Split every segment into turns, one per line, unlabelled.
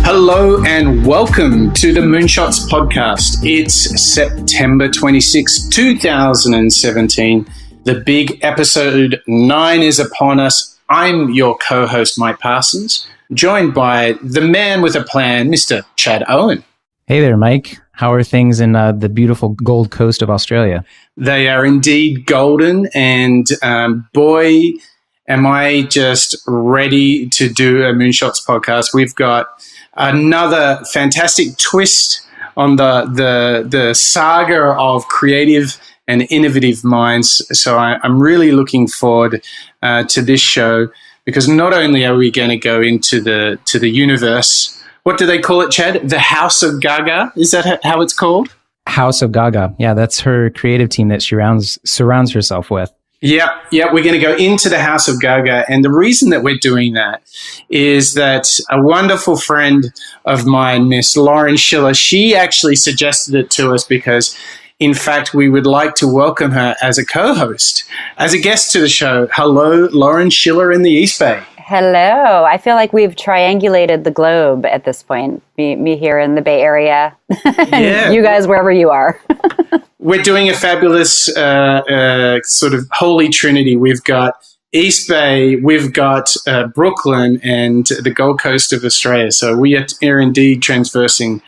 Hello and welcome to the Moonshots Podcast. It's September 26, 2017. The big episode 9 is upon us. I'm your co-host, Mike Parsons, joined by the man with a plan, Mr. Chad Owen.
Hey there, Mike. How are things in the beautiful Gold Coast of Australia?
They are indeed golden, and boy, am I just ready to do a Moonshots podcast. We've got another fantastic twist on the saga of creative and innovative minds. So I'm really looking forward to this show, because not only are we going to go into the universe. What do they call it, Chad? The House of Gaga? Is that how it's called?
House of Gaga. Yeah, that's her creative team that she surrounds herself with.
Yeah, we're going to go into the House of Gaga. And the reason that we're doing that is that a wonderful friend of mine, Miss Lauren Schiller, she actually suggested it to us because, in fact, we would like to welcome her as a co-host, as a guest to the show. Hello, Lauren Schiller in the East Bay.
Hello. I feel like we've triangulated the globe at this point. Me here in the Bay Area, and you guys wherever you are.
We're doing a fabulous sort of holy trinity. We've got East Bay, we've got Brooklyn, and the Gold Coast of Australia. So we are indeed transversing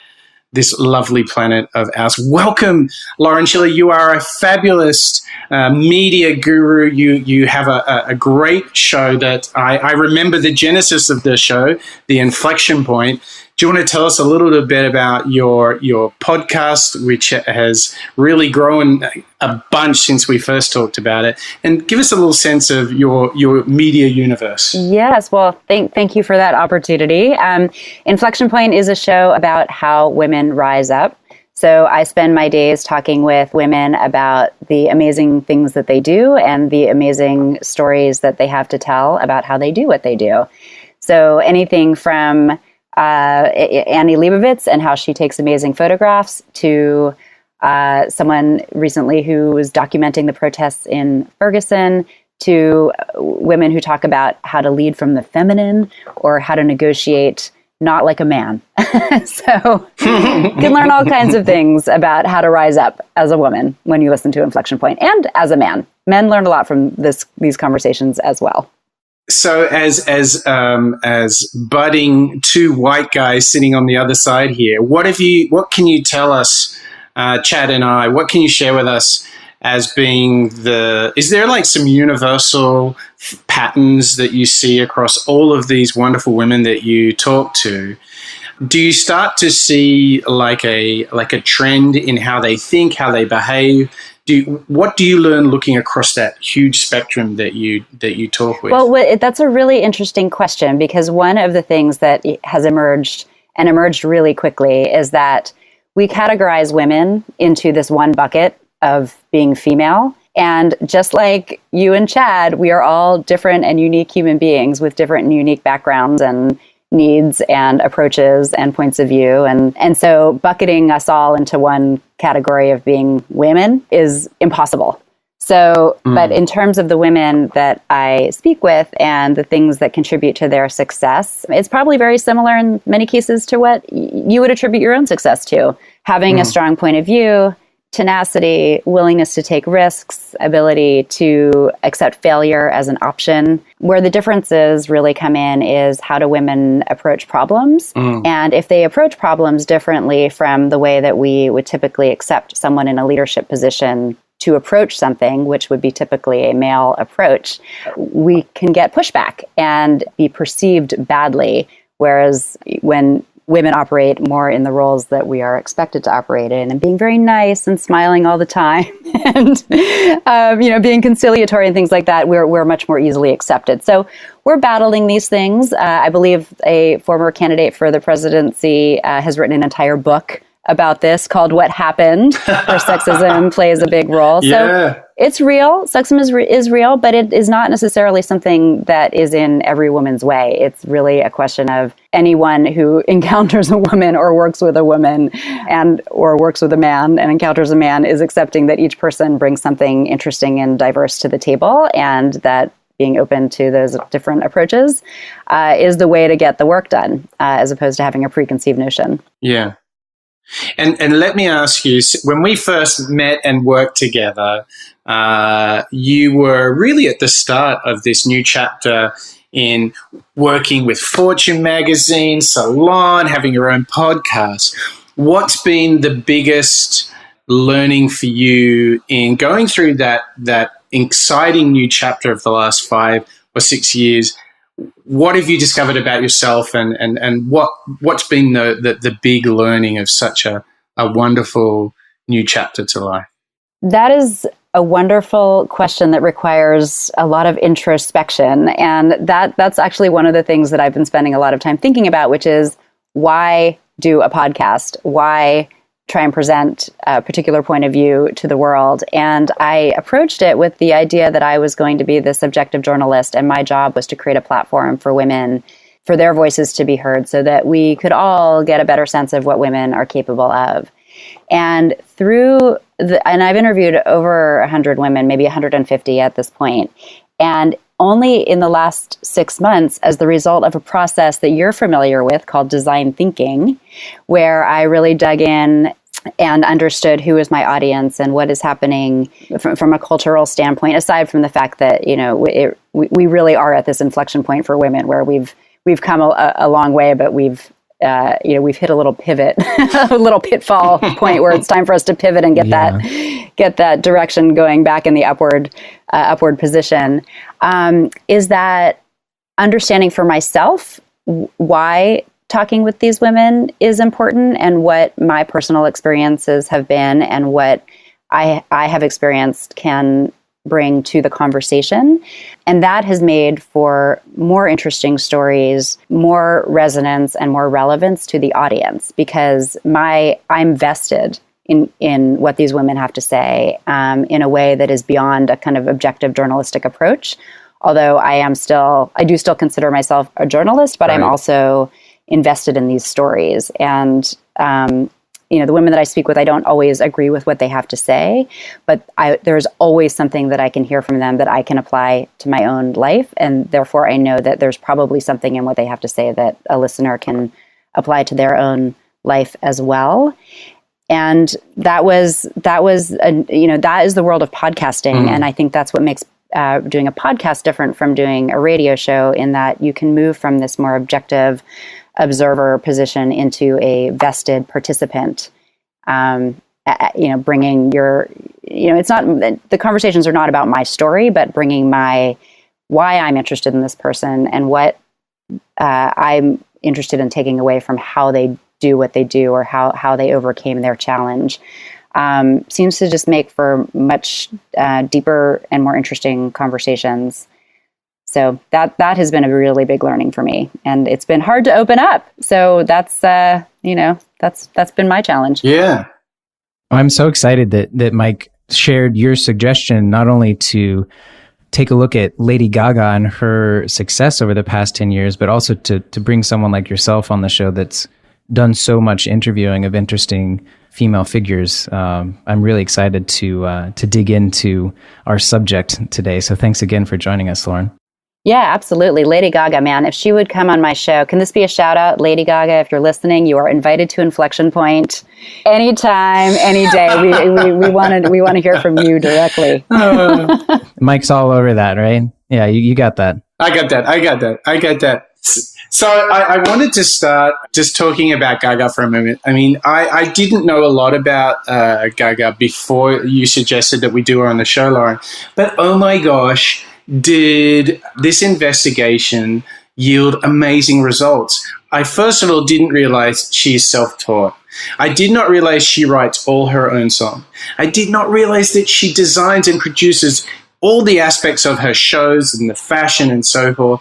this lovely planet of ours. Welcome, Lauren Schiller. You are a fabulous media guru. You have a great show that I remember the genesis of the show, the Inflection Point. Do you want to tell us a little bit about your podcast, which has really grown a bunch since we first talked about it, and give us a little sense of your media universe?
Yes, well, thank you for that opportunity. Inflection Point is a show about how women rise up. So I spend my days talking with women about the amazing things that they do and the amazing stories that they have to tell about how they do what they do. So anything from Annie Leibovitz and how she takes amazing photographs to someone recently who was documenting the protests in Ferguson, to women who talk about how to lead from the feminine or how to negotiate not like a man. So you can learn all kinds of things about how to rise up as a woman when you listen to Inflection Point, and as a man. Men learn a lot from these conversations as well.
So as budding two white guys sitting on the other side here, what can you tell us, Chad and I, what can you share with us as being is there like some universal patterns that you see across all of these wonderful women that you talk to? Do you start to see like a trend in how they think, how they behave? What do you learn looking across that huge spectrum that you talk with?
Well, that's a really interesting question, because one of the things that has emerged really quickly is that we categorize women into this one bucket of being female. And just like you and Chad, we are all different and unique human beings with different and unique backgrounds and needs and approaches and points of view. And so bucketing us all into one category of being women is impossible. So, but in terms of the women that I speak with and the things that contribute to their success, it's probably very similar in many cases to what you would attribute your own success to. Having a strong point of view, tenacity, willingness to take risks, ability to accept failure as an option. Where the differences really come in is how do women approach problems? And if they approach problems differently from the way that we would typically accept someone in a leadership position to approach something, which would be typically a male approach, we can get pushback and be perceived badly. Whereas when women operate more in the roles that we are expected to operate in, and being very nice and smiling all the time and, being conciliatory and things like that, we're much more easily accepted. So we're battling these things. I believe a former candidate for the presidency has written an entire book about this called What Happened, where sexism plays a big role.
Yeah.
So it's real. Sexism is real, but it is not necessarily something that is in every woman's way. It's really a question of anyone who encounters a woman or works with a woman or works with a man and encounters a man is accepting that each person brings something interesting and diverse to the table, and that being open to those different approaches is the way to get the work done, as opposed to having a preconceived notion.
Yeah. And let me ask you, when we first met and worked together, you were really at the start of this new chapter in working with Fortune magazine, Salon, having your own podcast. What's been the biggest learning for you in going through that exciting new chapter of the last 5 or 6 years? What have you discovered about yourself, and what's been the big learning of such a wonderful new chapter to life?
That is a wonderful question that requires a lot of introspection. And that's actually one of the things that I've been spending a lot of time thinking about, which is why do a podcast? Why try and present a particular point of view to the world? And I approached it with the idea that I was going to be this objective journalist, and my job was to create a platform for women, for their voices to be heard, so that we could all get a better sense of what women are capable of. And and I've interviewed over 100 women, maybe 150 at this point. And only in the last 6 months, as the result of a process that you're familiar with called design thinking, where I really dug in and understood who is my audience and what is happening from a cultural standpoint, aside from the fact that, we really are at this inflection point for women where we've come a long way, but we've hit a little pivot, a little pitfall point where it's time for us to pivot and get that direction going back in the upward position. Is that understanding for myself why talking with these women is important, and what my personal experiences have been, and what I have experienced can bring to the conversation. And that has made for more interesting stories, more resonance, and more relevance to the audience, because I'm vested in what these women have to say in a way that is beyond a kind of objective journalistic approach. Although I do still consider myself a journalist, but right. I'm also invested in these stories. And the women that I speak with, I don't always agree with what they have to say, but there's always something that I can hear from them that I can apply to my own life. And therefore, I know that there's probably something in what they have to say that a listener can apply to their own life as well. And that is the world of podcasting. Mm. And I think that's what makes doing a podcast different from doing a radio show, in that you can move from this more objective observer position into a vested participant, bringing it's not, the conversations are not about my story, but bringing why I'm interested in this person and what I'm interested in taking away from how they do what they do, or how they overcame their challenge. Seems to just make for much deeper and more interesting conversations. So that has been a really big learning for me, and it's been hard to open up. So that's been my challenge.
Yeah.
I'm so excited that Mike shared your suggestion, not only to take a look at Lady Gaga and her success over the past 10 years, but also to bring someone like yourself on the show that's done so much interviewing of interesting female figures. I'm really excited to dig into our subject today. So thanks again for joining us, Lauren.
Yeah, absolutely. Lady Gaga, man. If she would come on my show, can this be a shout out? Lady Gaga, if you're listening, you are invited to Inflection Point anytime, any day. We want to hear from you directly.
Mike's all over that, right? Yeah, you got that.
I got that. So I wanted to start just talking about Gaga for a moment. I mean, I didn't know a lot about Gaga before you suggested that we do her on the show, Lauren. But oh my gosh, did this investigation yield amazing results. I first of all didn't realize she's self-taught. I did not realize she writes all her own songs. I did not realize that she designs and produces all the aspects of her shows and the fashion and so forth.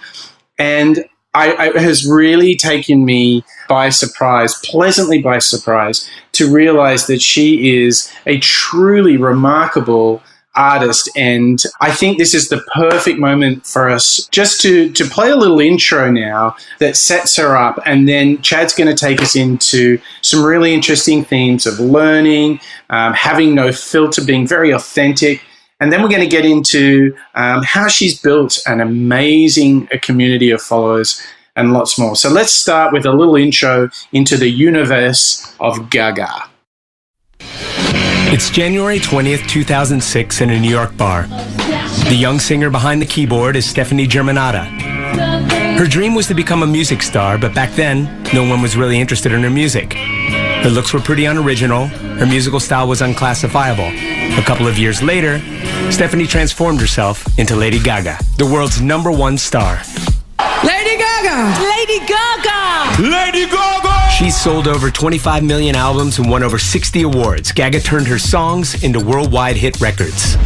And it has really taken me by surprise, pleasantly by surprise, to realize that she is a truly remarkable artist. And I think this is the perfect moment for us just to play a little intro now that sets her up. And then Chad's going to take us into some really interesting themes of learning, having no filter, being very authentic. And then we're going to get into how she's built an amazing community of followers and lots more. So let's start with a little intro into the universe of Gaga.
It's January 20th, 2006 in a New York bar. The young singer behind the keyboard is Stefani Germanotta. Her dream was to become a music star, but back then, no one was really interested in her music. Her looks were pretty unoriginal. Her musical style was unclassifiable. A couple of years later, Stefani transformed herself into Lady Gaga, the world's #1 star.
Lady Gaga!
Lady Gaga!
Lady Gaga! She's sold over 25 million albums and won over 60 awards. Gaga turned her songs into worldwide hit records.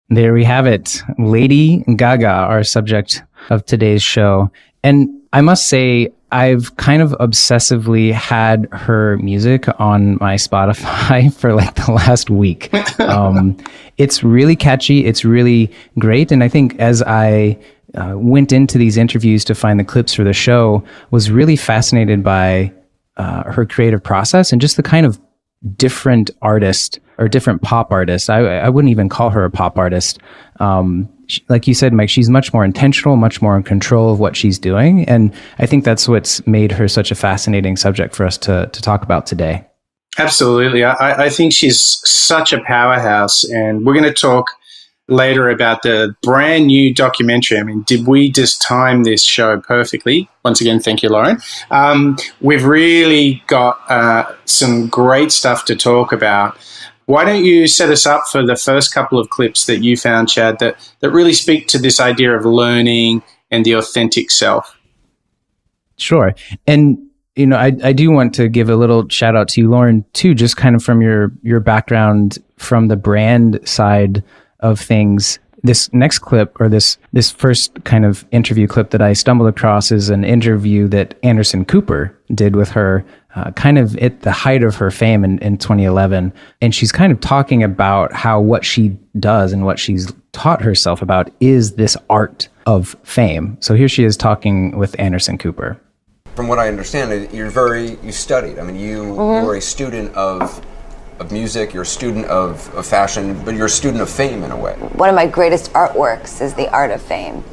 There we have it. Lady Gaga, our subject of today's show. And I must say, I've kind of obsessively had her music on my Spotify for like the last week. It's really catchy. It's really great. And I think as I went into these interviews to find the clips for the show, was really fascinated by her creative process and just the kind of different artist or different pop artist. I wouldn't even call her a pop artist. Like you said, Mike, she's much more intentional, much more in control of what she's doing. And I think that's what's made her such a fascinating subject for us to talk about today.
Absolutely. I think she's such a powerhouse. And we're going to talk later about the brand new documentary. I mean, did we just time this show perfectly? Once again, thank you, Lauren. We've really got some great stuff to talk about. Why don't you set us up for the first couple of clips that you found, Chad, that really speak to this idea of learning and the authentic self?
Sure. And, you know, I do want to give a little shout out to you, Lauren, too, just kind of from your background from the brand side of things. This next clip, or this first kind of interview clip that I stumbled across, is an interview that Anderson Cooper did with her kind of at the height of her fame in 2011. And she's kind of talking about how what she does and what she's taught herself about is this art of fame. So here she is talking with Anderson Cooper.
From what I understand, you studied. I mean, you were a student of music, you're a student of fashion, but you're a student of fame in a way.
One of my greatest artworks is the art of fame.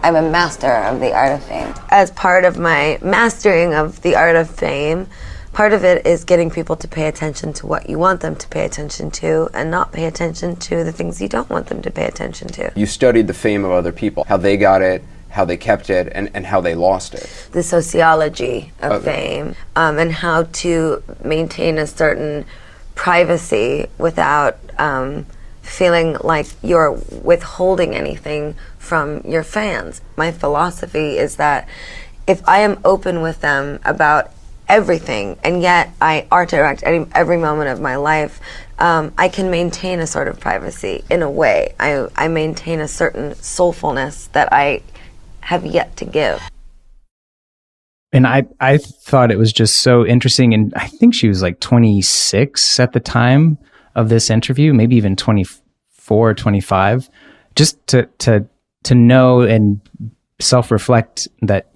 I'm a master of the art of fame. As part of my mastering of the art of fame, part of it is getting people to pay attention to what you want them to pay attention to and not pay attention to the things you don't want them to pay attention to.
You studied the fame of other people, how they got it, how they kept it, and how they lost it.
The sociology of fame, and how to maintain a certain privacy without feeling like you're withholding anything from your fans. My philosophy is that if I am open with them about everything, and yet I art direct every moment of my life, I can maintain a sort of privacy in a way. I maintain a certain soulfulness that I have yet to give.
And I thought it was just so interesting. And I think she was like 26 at the time of this interview, maybe even 24, 25, just to know and self-reflect that,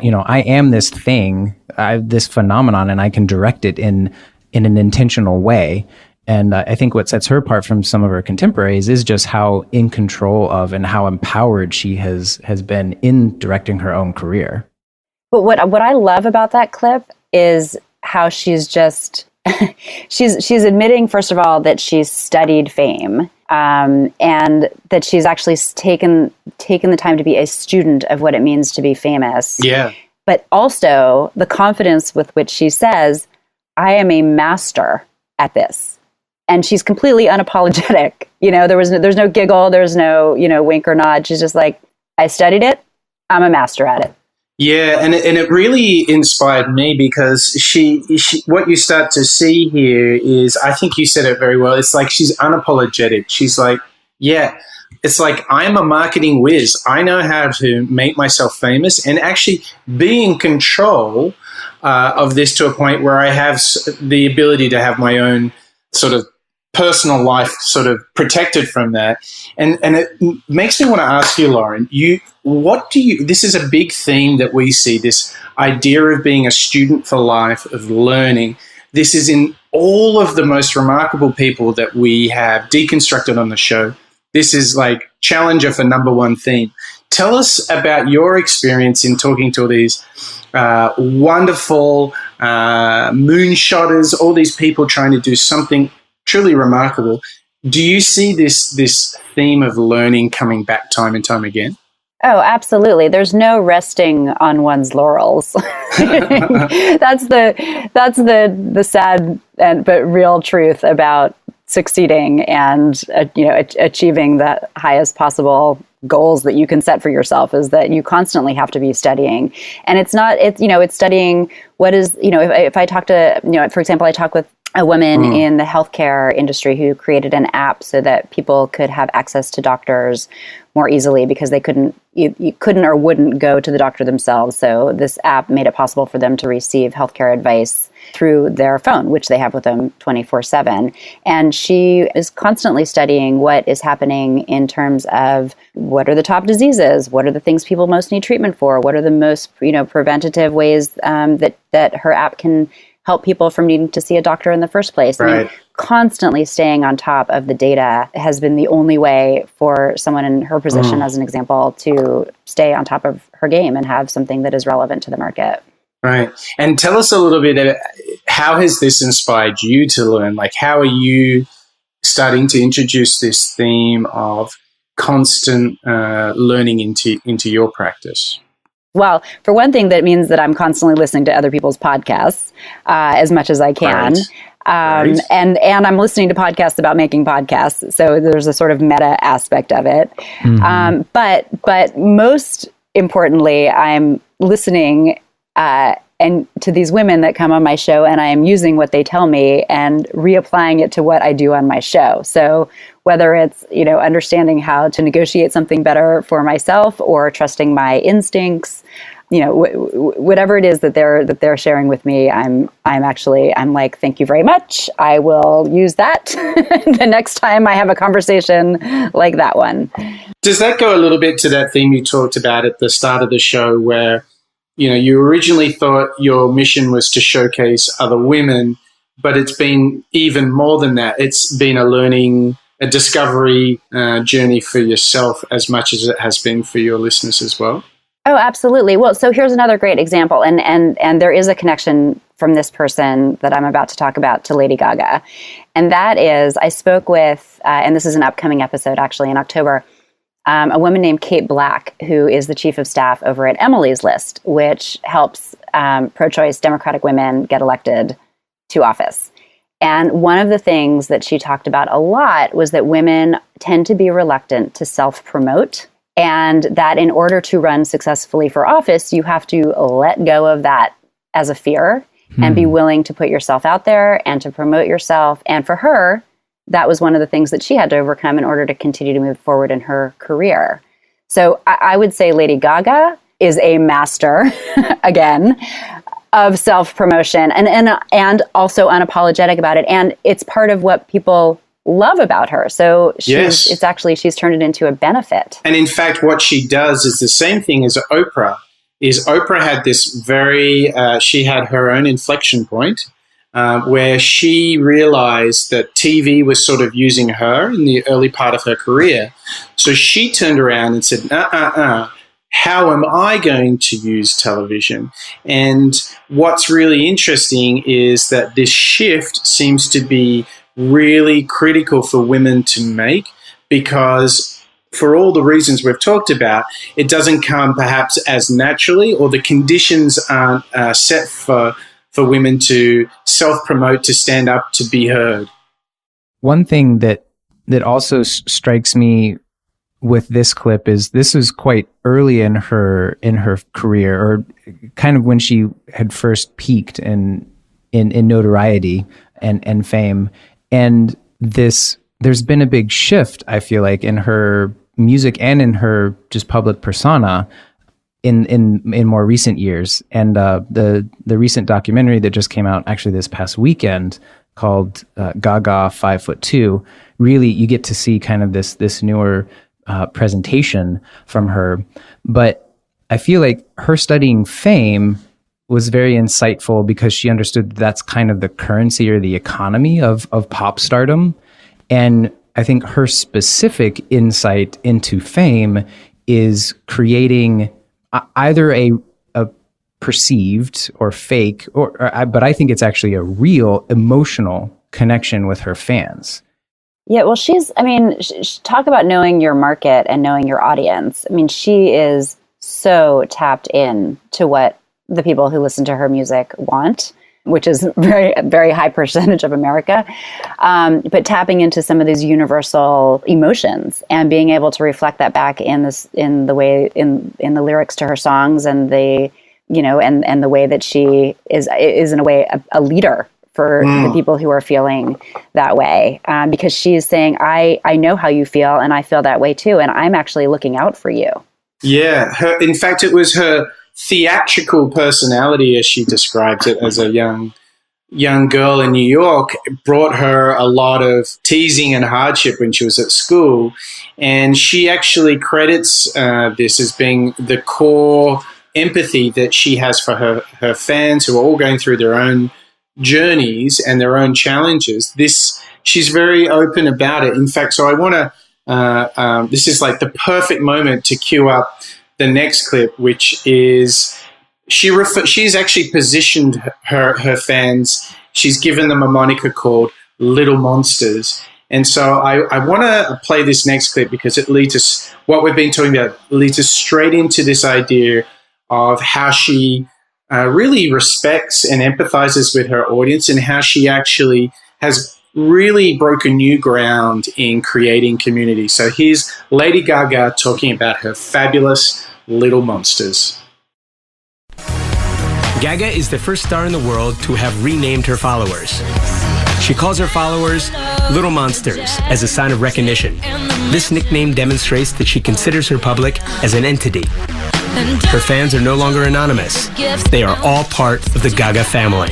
you know, I am this thing, this phenomenon, and I can direct it in an intentional way. And I think what sets her apart from some of her contemporaries is just how in control of and how empowered she has been in directing her own career.
But what I love about that clip is how she's just she's admitting, first of all, that she's studied fame, and that she's actually taken the time to be a student of what it means to be famous.
Yeah.
But also the confidence with which she says, "I am a master at this." And she's completely unapologetic. You know, there's no giggle, there's no, wink or nod. She's just like, I studied it, I'm a master at it.
Yeah, and it really inspired me because she what you start to see here is, I think you said it very well, it's like she's unapologetic. She's like, yeah, it's like I'm a marketing whiz. I know how to make myself famous and actually be in control of this to a point where I have the ability to have my own sort of personal life sort of protected from that. And it makes me want to ask you, Lauren, this is a big theme that we see, this idea of being a student for life, of learning. This is in all of the most remarkable people that we have deconstructed on the show. This is like challenger for number one theme. Tell us about your experience in talking to all these wonderful moonshotters, all these people trying to do something truly remarkable. Do you see this theme of learning coming back time and time again?
Oh, absolutely. There's no resting on one's laurels. That's the sad but real truth about succeeding and achieving the highest possible goals that you can set for yourself, is that you constantly have to be studying. And it's studying what is, if I talk to, for example, I talk with a woman in the healthcare industry who created an app so that people could have access to doctors more easily because they couldn't or wouldn't go to the doctor themselves. So this app made it possible for them to receive healthcare advice through their phone, which they have with them 24/7. And she is constantly studying what is happening in terms of what are the top diseases, what are the things people most need treatment for, what are the most preventative ways that her app can help people from needing to see a doctor in the first place.
Right.
I mean, constantly staying on top of the data has been the only way for someone in her position, as an example, to stay on top of her game and have something that is relevant to the market.
Right. And tell us a little bit, how has this inspired you to learn? Like, how are you starting to introduce this theme of constant learning into your practice?
Well, for one thing, that means that I'm constantly listening to other people's podcasts as much as I can.
Right.
And I'm listening to podcasts about making podcasts. So there's a sort of meta aspect of it.
Mm-hmm.
But most importantly, I'm listening and to these women that come on my show, and I am using what they tell me and reapplying it to what I do on my show. So whether it's, understanding how to negotiate something better for myself or trusting my instincts, whatever it is that they're sharing with me, I'm like, thank you very much. I will use that the next time I have a conversation like that one.
Does that go a little bit to that theme you talked about at the start of the show where, you originally thought your mission was to showcase other women, but it's been even more than that. It's been a discovery journey for yourself as much as it has been for your listeners as well?
Oh, absolutely. Well, so here's another great example. And there is a connection from this person that I'm about to talk about to Lady Gaga. And that is, I spoke with, and this is an upcoming episode actually in October, a woman named Kate Black, who is the chief of staff over at Emily's List, which helps pro-choice Democratic women get elected to office. And one of the things that she talked about a lot was that women tend to be reluctant to self-promote, and that in order to run successfully for office, you have to let go of that as a fear and be willing to put yourself out there and to promote yourself. And for her, that was one of the things that she had to overcome in order to continue to move forward in her career. So I would say Lady Gaga is a master, again, of self-promotion and also unapologetic about it. And it's part of what people love about her. So she's turned it into a benefit.
And in fact, what she does is the same thing as Oprah. Oprah had this she had her own inflection point where she realized that TV was sort of using her in the early part of her career. So she turned around and said, how am I going to use television? And what's really interesting is that this shift seems to be really critical for women to make, because for all the reasons we've talked about, it doesn't come perhaps as naturally, or the conditions aren't set for women to self-promote, to stand up, to be heard.
One thing that also strikes me with this clip is this was quite early in her career, or kind of when she had first peaked in notoriety and fame. And there's been a big shift, I feel like, in her music and in her just public persona in more recent years. And the recent documentary that just came out actually this past weekend called Gaga 5'2", really you get to see kind of this newer presentation from her. But I feel like her studying fame was very insightful because she understood that's kind of the currency or the economy of pop stardom. And I think her specific insight into fame is creating either a perceived or fake, but I think it's actually a real emotional connection with her fans.
Yeah, well, talk about knowing your market and knowing your audience. I mean, she is so tapped in to what the people who listen to her music want, which is very, very high percentage of America. But tapping into some of these universal emotions and being able to reflect that back in the lyrics to her songs and and the way that she is in a way a leader for the people who are feeling that way, because she's saying, I know how you feel and I feel that way too, and I'm actually looking out for you.
Yeah, in fact, it was her theatrical personality, as she describes it, as a young girl in New York, brought her a lot of teasing and hardship when she was at school. And she actually credits this as being the core empathy that she has for her fans who are all going through their own journeys and their own challenges. She's very open about it. In fact, so I want to, this is like the perfect moment to cue up the next clip, which is she's actually positioned her fans. She's given them a moniker called Little Monsters. And so I want to play this next clip because it leads us, what we've been talking about, leads us straight into this idea of how she really respects and empathizes with her audience and how she actually has really broken new ground in creating community. So here's Lady Gaga talking about her fabulous Little Monsters.
Gaga is the first star in the world to have renamed her followers. She calls her followers Little Monsters as a sign of recognition. This nickname demonstrates that she considers her public as an entity. Her fans are no longer anonymous. They are all part of the Gaga family.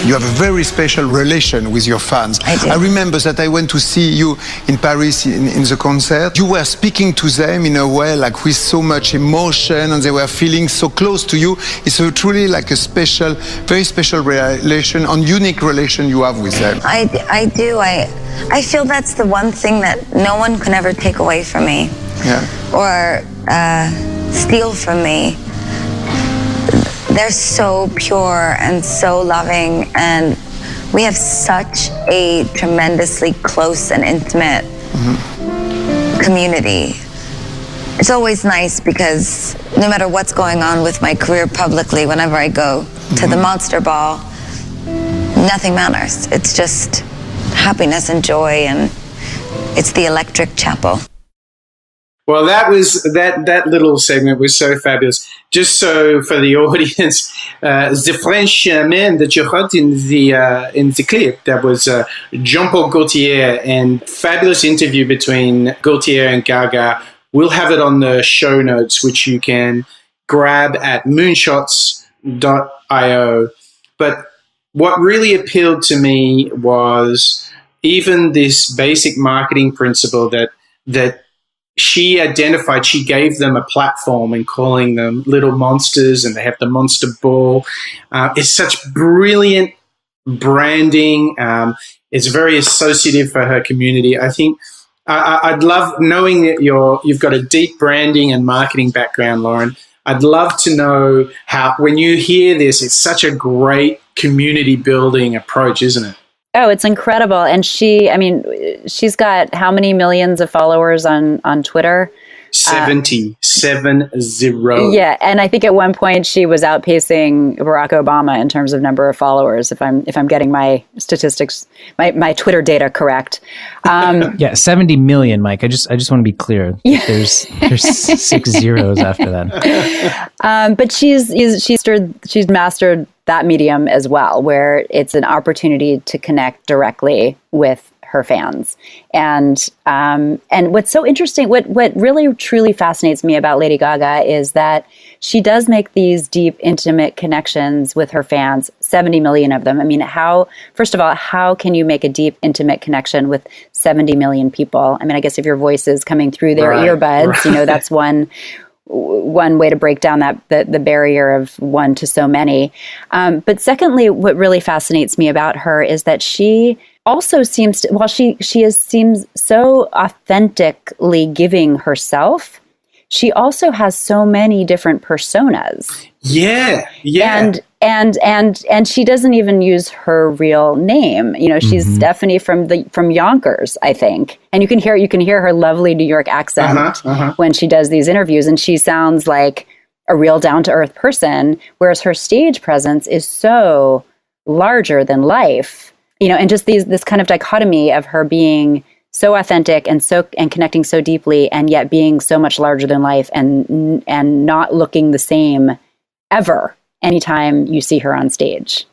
You have a very special relation with your fans. I remember that I went to see you in Paris in the concert. You were speaking to them in a way like with so much emotion, and they were feeling so close to you. It's truly like a special, very special relation and unique relation you have with them.
I do. I feel that's the one thing that no one can ever take away from me.
Yeah.
Or steal from me. They're so pure and so loving, and we have such a tremendously close and intimate community. It's always nice because no matter what's going on with my career publicly, whenever I go to the Monster Ball, nothing matters. It's just happiness and joy, and it's the electric chapel.
Well, that little segment was so fabulous. Just so for the audience, the French man that you heard in the clip, that was Jean-Paul Gaultier, and fabulous interview between Gaultier and Gaga. We'll have it on the show notes, which you can grab at moonshots.io. But what really appealed to me was even this basic marketing principle that she identified. She gave them a platform in calling them Little Monsters, and they have the Monster Ball. It's such brilliant branding. It's very associative for her community. I think I'd love, knowing that you've got a deep branding and marketing background, Lauren, I'd love to know how, when you hear this, it's such a great community building approach, isn't it?
Oh, it's incredible. And she's got how many millions of followers on Twitter?
70.
Yeah, and I think at one point she was outpacing Barack Obama in terms of number of followers, if I'm getting my statistics, my Twitter data correct.
Yeah, 70 million, Mike. I just want to be clear. Yeah. There's 6 zeros after that.
But she's mastered that medium as well, where it's an opportunity to connect directly with her fans. And what's so interesting, what really truly fascinates me about Lady Gaga is that she does make these deep, intimate connections with her fans, 70 million of them. I mean, first of all, how can you make a deep, intimate connection with 70 million people? I mean, I guess if your voice is coming through their earbuds, you know, that's one way to break down the barrier of one to so many. But secondly, what really fascinates me about her is that she also seems to, while she seems so authentically giving herself, she also has so many different personas.
Yeah.
And she doesn't even use her real name. You know, she's Stephanie from Yonkers, I think. And you can hear her lovely New York accent when she does these interviews, and she sounds like a real down-to-earth person, whereas her stage presence is so larger than life. You know, and just this kind of dichotomy of her being so authentic and connecting so deeply, and yet being so much larger than life, and not looking the same ever anytime you see her on stage.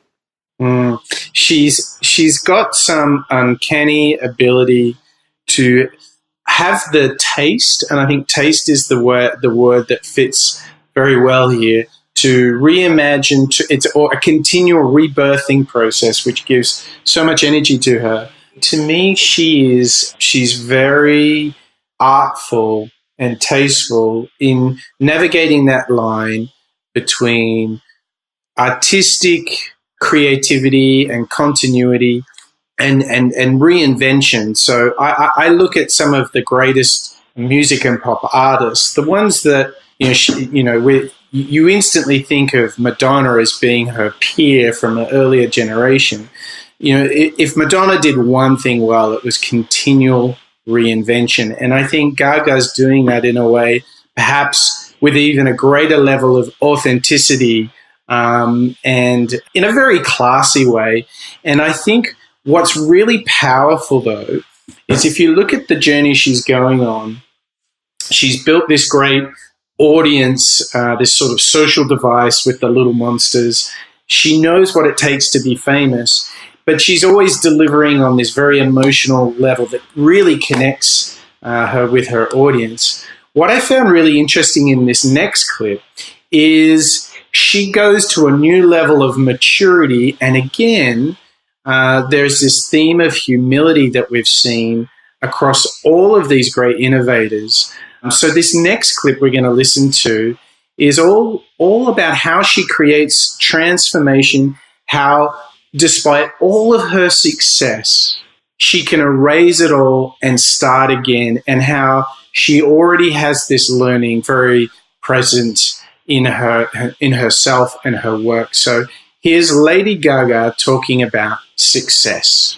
She's got some uncanny ability to have the taste, and I think taste is the word that fits very well here, to reimagine. It's a continual rebirthing process, which gives so much energy to her. To me, she's very artful and tasteful in navigating that line between artistic creativity and continuity and reinvention. So I look at some of the greatest music and pop artists, the ones that, you instantly think of Madonna as being her peer from an earlier generation. You know, if Madonna did one thing well, it was continual reinvention. And I think Gaga's doing that in a way, perhaps with even a greater level of authenticity, and in a very classy way. And I think what's really powerful, though, is if you look at the journey she's going on, she's built this great audience, this sort of social device with the Little Monsters. She knows what it takes to be famous, but she's always delivering on this very emotional level that really connects her with her audience. What I found really interesting in this next clip is she goes to a new level of maturity, and again, there's this theme of humility that we've seen across all of these great innovators. So this next clip we're going to listen to is all about how she creates transformation, how despite all of her success, she can erase it all and start again, and how she already has this learning very present in herself and her work. So here's Lady Gaga talking about success.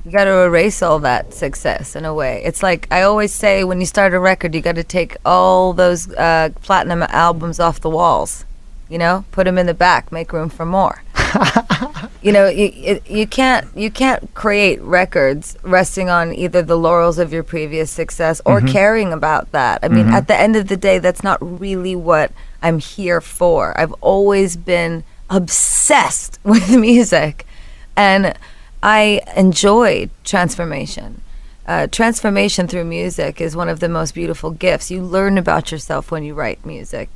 You got to erase all that success in a way. It's like I always say, when you start a record, you got to take all those platinum albums off the walls, put them in the back, make room for more. You can't create records resting on either the laurels of your previous success or caring about that. I mean, at the end of the day, that's not really what I'm here for. I've always been obsessed with music, and I enjoy transformation. Transformation through music is one of the most beautiful gifts. You learn about yourself when you write music.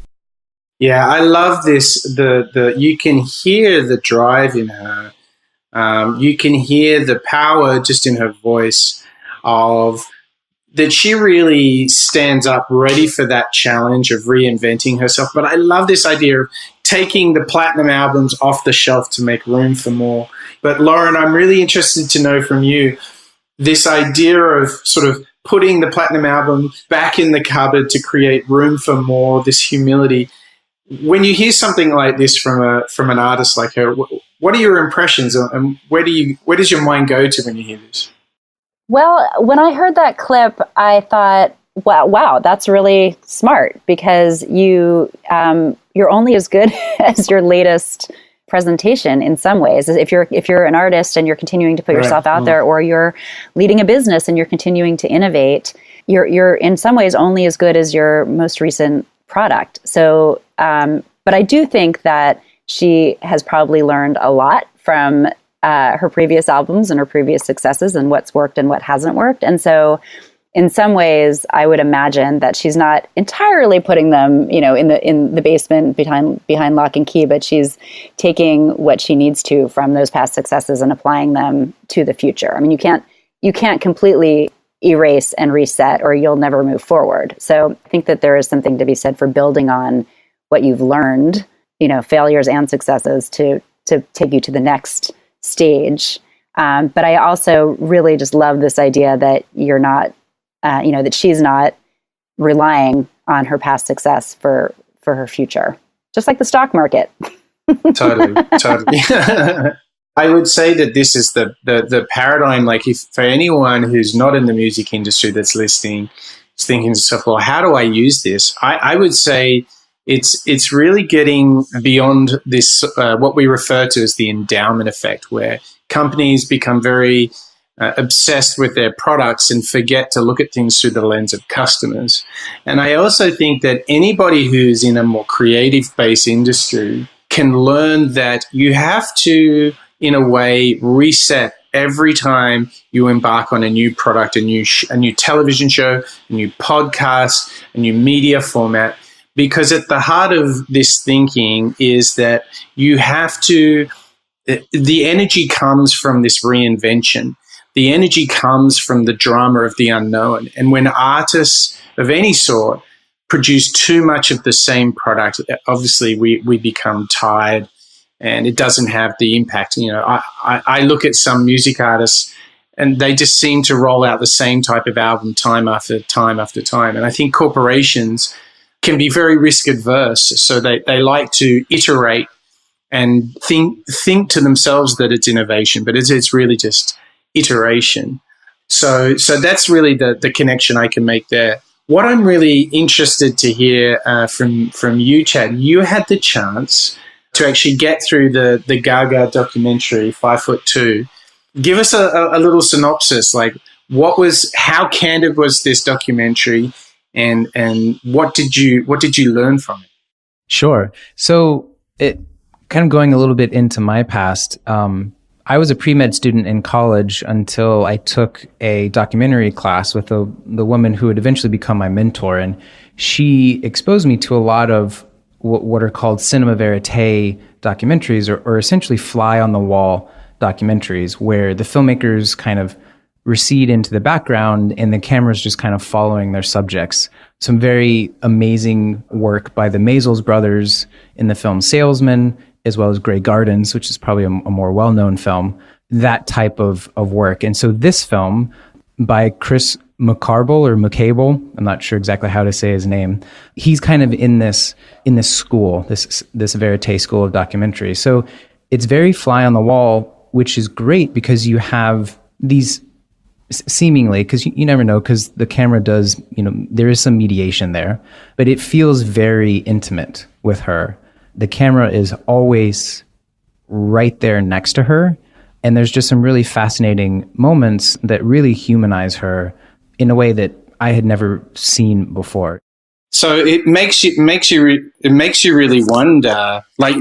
Yeah, I love this. You can hear the drive in her. You can hear the power just in her voice of that she really stands up ready for that challenge of reinventing herself. But I love this idea of taking the platinum albums off the shelf to make room for more. But Lauren, I'm really interested to know from you this idea of sort of putting the platinum album back in the cupboard to create room for more, this humility. When you hear something like this from an artist like her, what are your impressions, and where does your mind go to when you hear this?
Well, when I heard that clip, I thought, wow, that's really smart, because you're only as good as your latest presentation in some ways. If you're an artist and you're continuing to put yourself out there, or you're leading a business and you're continuing to innovate, you're in some ways only as good as your most recent product. So, but I do think that she has probably learned a lot from her previous albums and her previous successes and what's worked and what hasn't worked. And so in some ways, I would imagine that she's not entirely putting them, in the basement behind lock and key, but she's taking what she needs to from those past successes and applying them to the future. I mean, you can't completely erase and reset, or you'll never move forward. So I think that there is something to be said for building on what you've learned, failures and successes to take you to the next stage. But I also really just love this idea that you're not, that she's not relying on her past success for her future, just like the stock market.
Totally. I would say that this is the paradigm. Like, if for anyone who's not in the music industry that's listening, is thinking to themselves, well, how do I use this? I would say it's really getting beyond this, what we refer to as the endowment effect, where companies become very obsessed with their products and forget to look at things through the lens of customers. And I also think that anybody who's in a more creative-based industry can learn that you have to, in a way, reset every time you embark on a new product, a new television show, a new podcast, a new media format. Because at the heart of this thinking is that you have to, the energy comes from this reinvention. The energy comes from the drama of the unknown. And when artists of any sort produce too much of the same product, obviously we become tired and it doesn't have the impact. I look at some music artists and they just seem to roll out the same type of album time after time after time. And I think corporations can be very risk adverse. So they like to iterate and think to themselves that it's innovation, but it's really just iteration. So that's really the connection I can make there. What I'm really interested to hear from you, Chad, you had the chance to actually get through the Gaga documentary, 5'2". Give us a little synopsis, like how candid was this documentary, and what did you learn from it?
Sure. So it kind of going a little bit into my past. I was a pre-med student in college until I took a documentary class with the woman who would eventually become my mentor. And she exposed me to a lot of what are called cinema verite documentaries, or essentially fly-on-the-wall documentaries, where the filmmakers kind of recede into the background and the camera's just kind of following their subjects. Some very amazing work by the Maisels brothers in the film Salesman, as well as Grey Gardens, which is probably a more well-known film, that type of work. And so this film by Chris Moukarbel, I'm not sure exactly how to say his name. He's kind of in this school, this verite school of documentary. So it's very fly on the wall, which is great because you have these seemingly, because you never know, because the camera does, there is some mediation there, but it feels very intimate with her. The camera is always right there next to her. And there's just some really fascinating moments that really humanize her in a way that I had never seen before.
So it makes you really wonder, like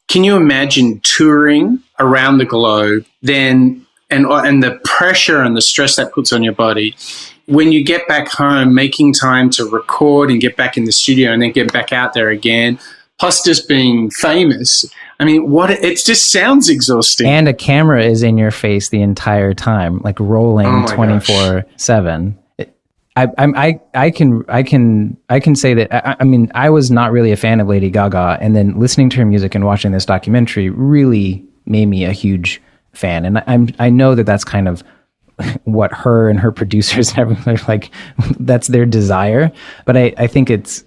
can you imagine touring around the globe then and the pressure and the stress that puts on your body when you get back home, making time to record and get back in the studio and then get back out there again, plus just being famous. I mean, it just sounds exhausting. And
a camera is in your face the entire time, like rolling 24/7. I can say that. I mean, I was not really a fan of Lady Gaga, and then listening to her music and watching this documentary really made me a huge fan. And I know that that's kind of what her and her producers and everything, like, that's their desire. But I think it's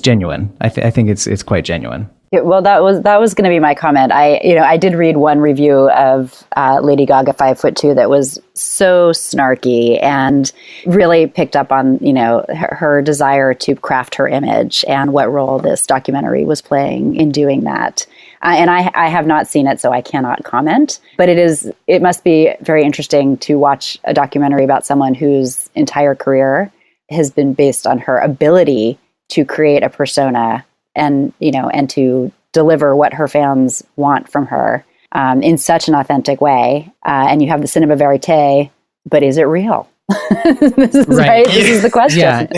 genuine. I think it's quite genuine.
Yeah, well, that was going to be my comment. I did read one review of Lady Gaga 5'2" that was so snarky and really picked up on her desire to craft her image and what role this documentary was playing in doing that. And I have not seen it, so I cannot comment. But it must be very interesting to watch a documentary about someone whose entire career has been based on her ability to create a persona and to deliver what her fans want from her. in such an authentic way. And you have the cinema verite, but is it real? This is right. This is the question.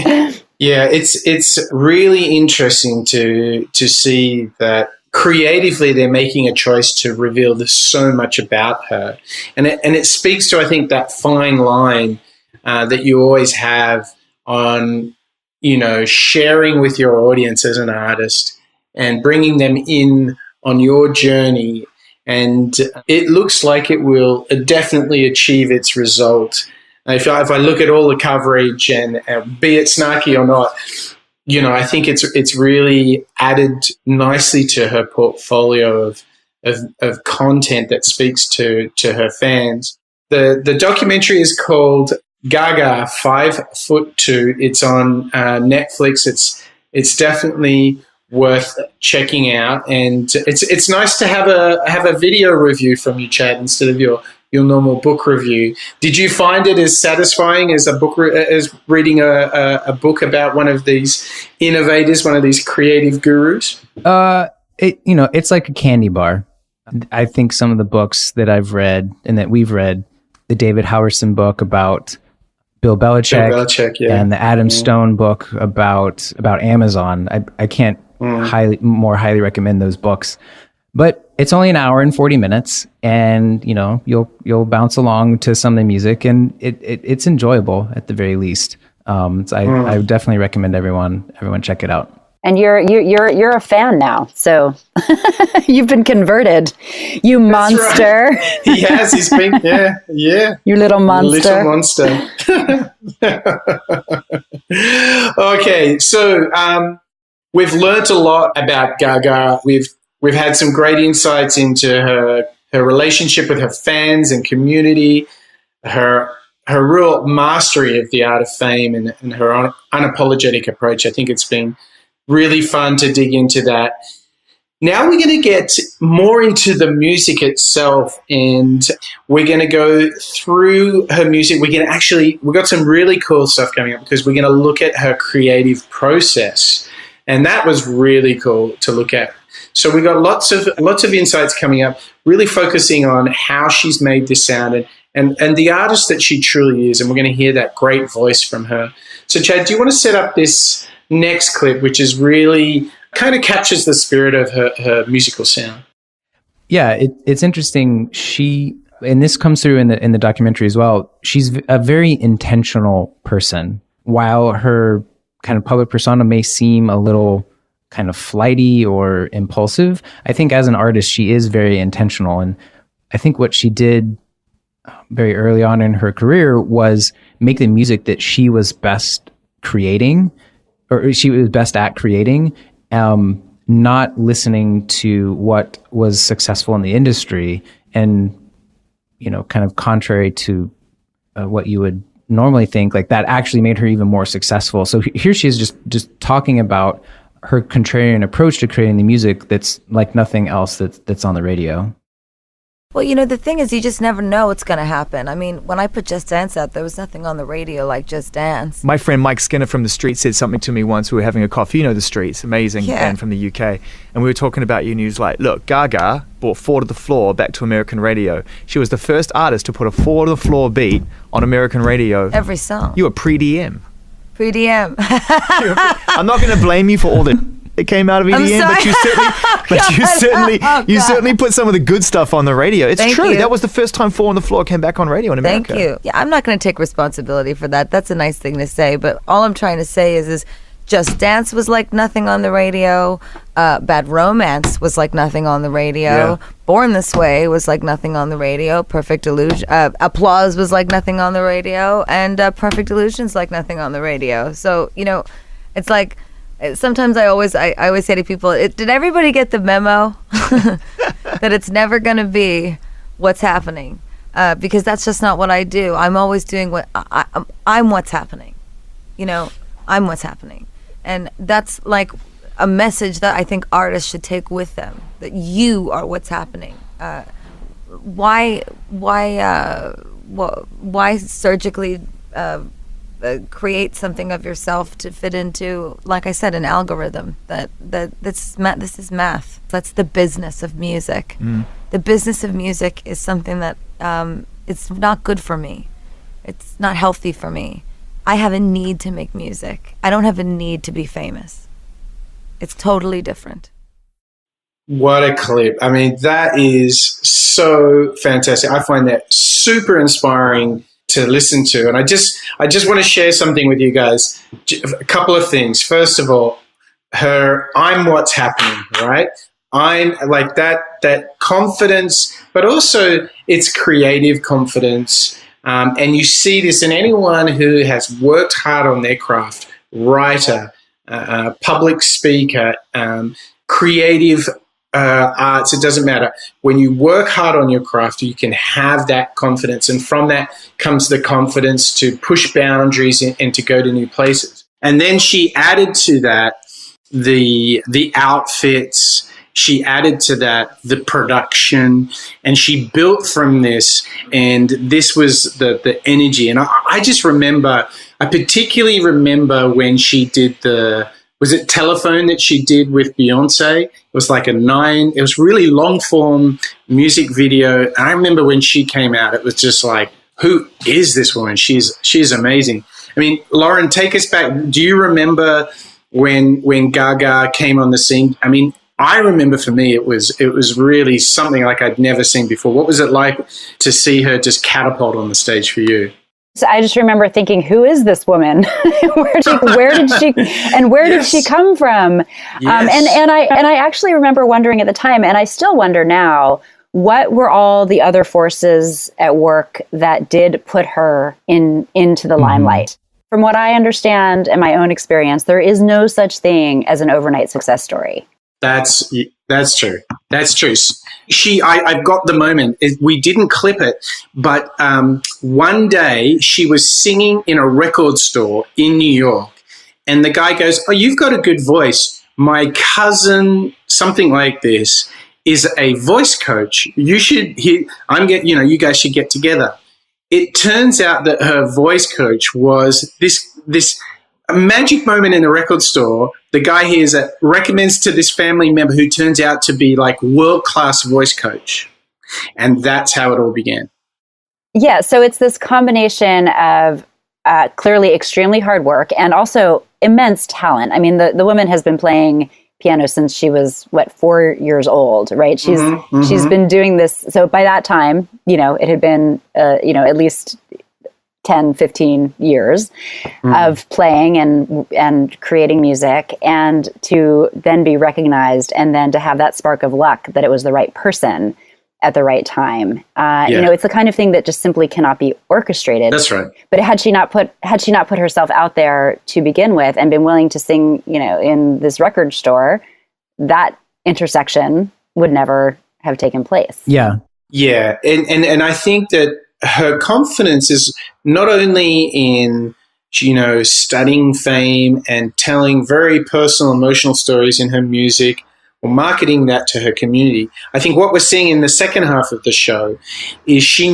Yeah, it's really interesting to see that creatively they're making a choice to reveal so much about her, and it speaks to, I think, that fine line that you always have on, sharing with your audience as an artist and bringing them in on your journey. And it looks like it will definitely achieve its result. If I look at all the coverage and be it snarky or not, I think it's really added nicely to her portfolio of content that speaks to her fans. The documentary is called Gaga 5'2". It's on Netflix. It's definitely worth checking out, and it's nice to have a video review from you, Chad, instead of your normal book review. Did you find it as satisfying as as reading a book about one of these innovators, one of these creative gurus?
It's like a candy bar. I think some of the books that I've read and that we've read, the David Halberstam book about Bill Belichick, and the Adam Stone book about Amazon. I can't highly recommend those books. But it's only an hour and 40 minutes, and you'll bounce along to some of the music, and it's enjoyable at the very least. So I would definitely recommend everyone check it out.
And you're a fan now, so you've been converted, you monster.
Right. He has. He's been, yeah.
You little monster.
Okay, so we've learnt a lot about Gaga. We've had some great insights into her relationship with her fans and community, her real mastery of the art of fame, and her unapologetic approach. I think it's been really fun to dig into that. Now we're going to get more into the music itself, and we're going to go through her music. We've got some really cool stuff coming up because we're going to look at her creative process, and that was really cool to look at. So we got lots of insights coming up, really focusing on how she's made this sound and the artist that she truly is, and we're going to hear that great voice from her. So Chad, do you want to set up this next clip, which is really kind of captures the spirit of her musical sound?
Yeah, it's interesting. And this comes through in the documentary as well. She's a very intentional person. While her kind of public persona may seem a little kind of flighty or impulsive, I think as an artist, she is very intentional. And I think what she did very early on in her career was make the music that she was best creating, or she was best at creating, not listening to what was successful in the industry, and kind of contrary to what you would normally think, like that actually made her even more successful. So here she is just talking about her contrarian approach to creating the music that's like nothing else that's on the radio.
Well, the thing is, you just never know what's going to happen. I mean, when I put Just Dance out, there was nothing on the radio like Just Dance.
My friend Mike Skinner from The Streets said something to me once. We were having a coffee. The Streets, amazing band from the UK. And we were talking about you, and he was like, look, Gaga brought Four to the Floor back to American radio. She was the first artist to put a Four to the Floor beat on American radio.
Every song.
You were pre-DM.
Pre-DM.
I'm not going to blame you for all that came out of EDM, but you certainly put some of the good stuff on the radio. It's true. That was the first time Four on the Floor came back on radio in America.
Thank you. Yeah, I'm not going to take responsibility for that. That's a nice thing to say, but all I'm trying to say is Just Dance was like nothing on the radio. Bad Romance was like nothing on the radio. Yeah. Born This Way was like nothing on the radio. Perfect Illusion, Applause was like nothing on the radio, and Perfect Illusion's like nothing on the radio. So it's like. Sometimes I always say to people, did everybody get the memo that it's never going to be what's happening? Because that's just not what I do. I'm always doing what I'm what's happening. I'm what's happening. And that's like a message that I think artists should take with them, that you are what's happening. Why surgically create something of yourself to fit into, like I said, an algorithm? This is math. That's the business of music. the business of music is something that it's not good for me. It's not healthy for me. I have a need to make music. I don't have a need to be famous. It's totally different.
What a clip. I mean, that is so fantastic. I find that super inspiring to listen to. And I just want to share something with you guys. A couple of things. First of all, I'm what's happening, right? I'm like that confidence, but also it's creative confidence. And you see this in anyone who has worked hard on their craft, writer, public speaker, creative arts, it doesn't matter. When you work hard on your craft, you can have that confidence. And from that comes the confidence to push boundaries and to go to new places. And then she added to that the outfits. She added to that the production, and she built from this, and this was the energy. And I just remember, I particularly remember when she did was it Telephone that she did with Beyonce? It was like it was really long form music video. And I remember when she came out, it was just like, who is this woman? She's amazing. I mean, Lauren, take us back. Do you remember when Gaga came on the scene? I mean, I remember for me, it was really something like I'd never seen before. What was it like to see her just catapult on the stage for you?
So I just remember thinking, who is this woman? where did she come from?
Yes.
And I actually remember wondering at the time, and I still wonder now, what were all the other forces at work that did put her into the limelight? From what I understand and my own experience, there is no such thing as an overnight success story.
That's true. That's true. I've got the moment. We didn't clip it, but one day she was singing in a record store in New York, and the guy goes, "Oh, you've got a good voice. My cousin, something like this, is a voice coach. You should. You guys should get together." It turns out that her voice coach was this. A magic moment in a record store. The guy hears it, recommends to this family member who turns out to be like world-class voice coach. And that's how it all began.
Yeah, so it's this combination of clearly extremely hard work and also immense talent. I mean, the woman has been playing piano since she was, 4 years old, right? She's been doing this. So by that time, it had been, at least 10, 15 years of playing and creating music, and to then be recognized and then to have that spark of luck that it was the right person at the right time. It's the kind of thing that just simply cannot be orchestrated.
That's right.
But had she not put herself out there to begin with and been willing to sing, in this record store, that intersection would never have taken place.
Yeah.
Yeah. And I think that her confidence is not only in, studying fame and telling very personal, emotional stories in her music or marketing that to her community. I think what we're seeing in the second half of the show is she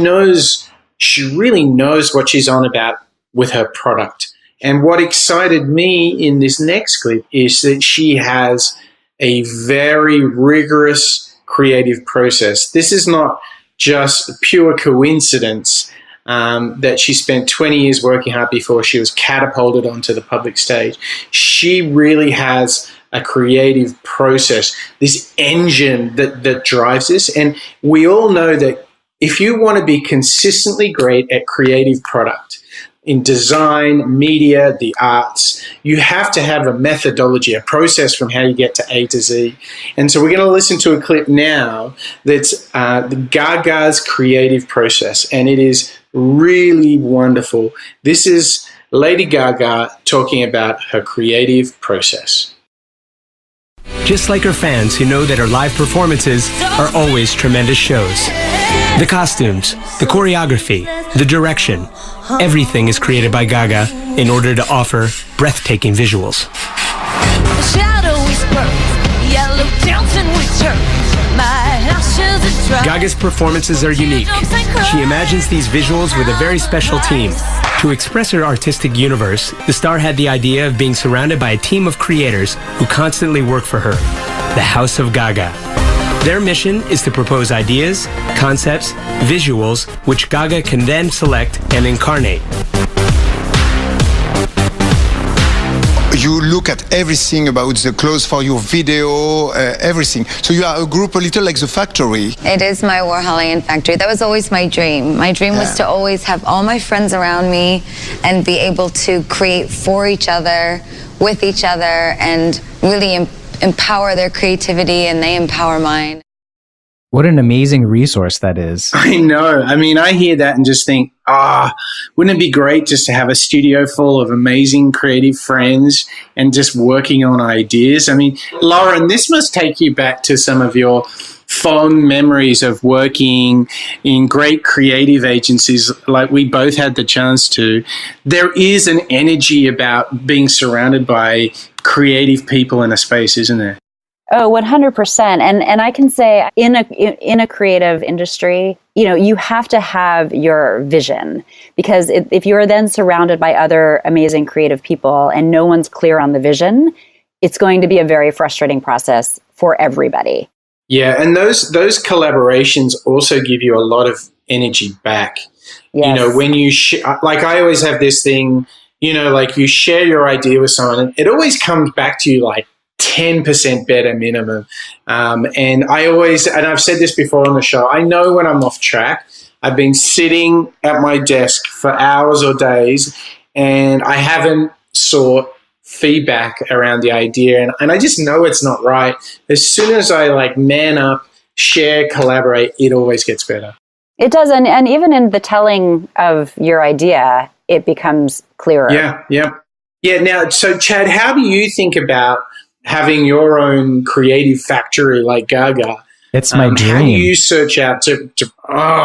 really knows what she's on about with her product. And what excited me in this next clip is that she has a very rigorous creative process. This is not just pure coincidence that she spent 20 years working hard before she was catapulted onto the public stage. She really has a creative process, this engine that drives this. And we all know that if you want to be consistently great at creative product, in design, media, the arts, you have to have a methodology, a process from how you get to A to Z. And so we're going to listen to a clip now that's the Gaga's creative process, and it is really wonderful. This is Lady Gaga talking about her creative process.
Just like her fans who know that her live performances are always tremendous shows. The costumes, the choreography, the direction, everything is created by Gaga in order to offer breathtaking visuals. Gaga's performances are unique. She imagines these visuals with a very special team. To express her artistic universe, the star had the idea of being surrounded by a team of creators who constantly work for her, the House of Gaga. Their mission is to propose ideas, concepts, visuals, which Gaga can then select and incarnate.
You look at everything about the clothes for your video, everything. So you are a group a little like the factory.
It is my Warholian factory. That was always my dream. My dream was to always have all my friends around me and be able to create for each other, with each other, and really empower their creativity and they empower mine.
What an amazing resource that is.
I know. I mean, I hear that and just think, wouldn't it be great just to have a studio full of amazing creative friends and just working on ideas? I mean, Lauren, this must take you back to some of your fond memories of working in great creative agencies like we both had the chance to. There is an energy about being surrounded by creative people in a space, isn't there?
Oh, 100%. And I can say in a creative industry, you have to have your vision, because if you're then surrounded by other amazing creative people and no one's clear on the vision, it's going to be a very frustrating process for everybody.
Yeah, and those collaborations also give you a lot of energy back.
Yes.
When you like, I always have this thing, like you share your idea with someone, and it always comes back to you like 10% better minimum. And I've said this before on the show, I know when I'm off track. I've been sitting at my desk for hours or days, and I haven't sought feedback around the idea, and I just know it's not right. As soon as I man up, share, collaborate, it always gets better.
It does, and even in the telling of your idea, it becomes clearer.
Yeah. Now, so Chad, how do you think about having your own creative factory like Gaga?
It's my dream.
How do you search out to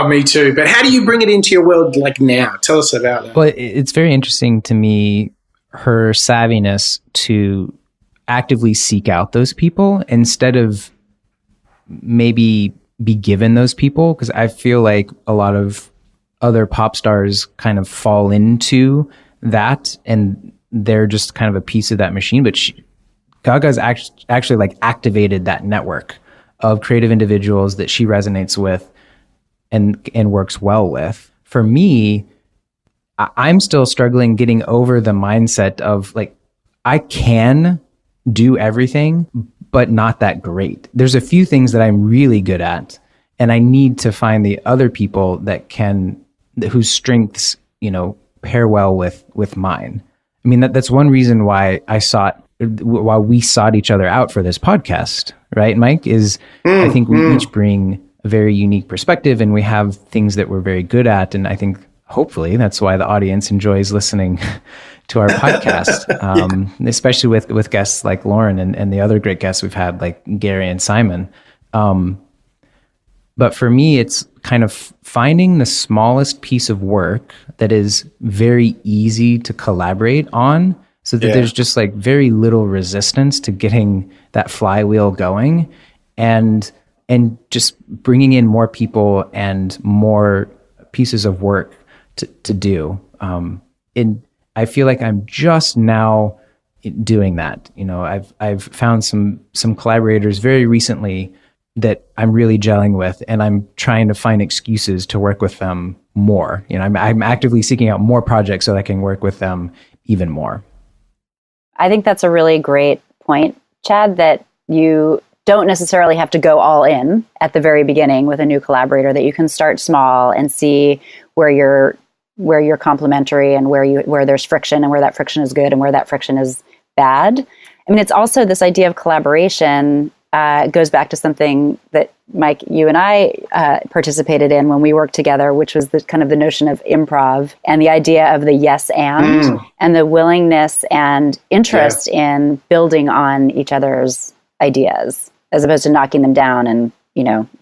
me too, but how do you bring it into your world like now? Tell us about that.
Well, it's very interesting to me, her savviness to actively seek out those people instead of maybe be given those people, because I feel like a lot of other pop stars kind of fall into that and they're just kind of a piece of that machine. But Gaga's actually activated that network of creative individuals that she resonates with and works well with. For me, I'm still struggling getting over the mindset of I can do everything, but not that great. There's a few things that I'm really good at, and I need to find the other people whose strengths, pair well with mine. I mean, that's one reason why we sought each other out for this podcast, right, Mike? I think we each bring a very unique perspective, and we have things that we're very good at, and I think hopefully that's why the audience enjoys listening to our podcast, especially with guests like Lauren and the other great guests we've had, like Gary and Simon. But for me, it's kind of finding the smallest piece of work that is very easy to collaborate on, so that there's just very little resistance to getting that flywheel going, and just bringing in more people and more pieces of work to do. And I feel like I'm just now doing that. I've found some collaborators very recently that I'm really gelling with, and I'm trying to find excuses to work with them more. I'm actively seeking out more projects so that I can work with them even more.
I think that's a really great point, Chad, that you don't necessarily have to go all in at the very beginning with a new collaborator, that you can start small and see where you're complementary and where there's friction, and where that friction is good and where that friction is bad. I mean, it's also this idea of collaboration goes back to something that Mike, you and I participated in when we worked together, which was the notion of improv and the idea of the yes and the willingness and interest in building on each other's ideas, as opposed to knocking them down and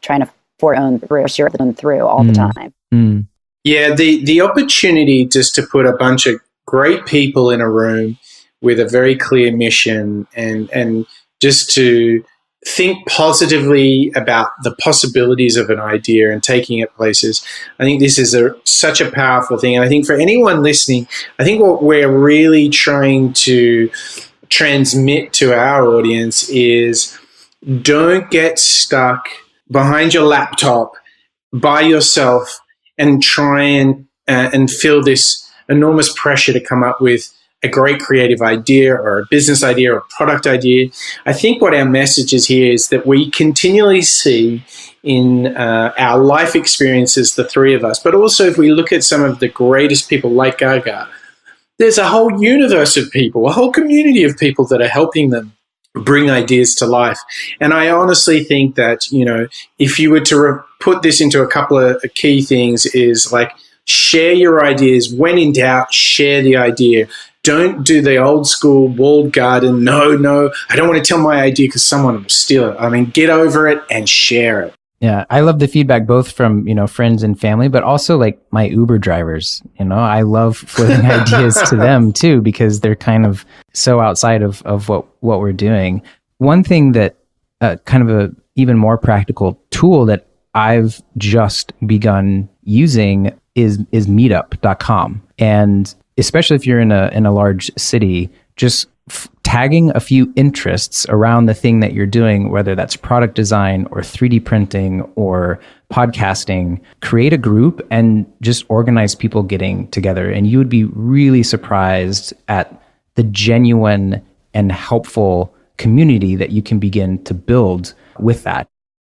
trying to force them through all the time.
Yeah, the opportunity just to put a bunch of great people in a room with a very clear mission and just to think positively about the possibilities of an idea and taking it places. I think this is such a powerful thing. And I think for anyone listening, I think what we're really trying to transmit to our audience is don't get stuck behind your laptop by yourself and try and feel this enormous pressure to come up with a great creative idea or a business idea or a product idea. I think what our message is here is that we continually see in our life experiences, the three of us, but also if we look at some of the greatest people like Gaga, there's a whole universe of people, a whole community of people that are helping them bring ideas to life. And I honestly think that, if you were to put this into a couple of key things, is like, share your ideas. When in doubt, share the idea. Don't do the old school walled garden. No, I don't want to tell my idea because someone will steal it. I mean, get over it and share it.
Yeah, I love the feedback both from, friends and family, but also like my Uber drivers. I love floating ideas to them too, because they're kind of so outside of what we're doing. One thing that kind of a even more practical tool that I've just begun using is meetup.com. And especially if you're in a large city, just tagging a few interests around the thing that you're doing, whether that's product design or 3D printing or podcasting, create a group and just organize people getting together. And you would be really surprised at the genuine and helpful community that you can begin to build with that.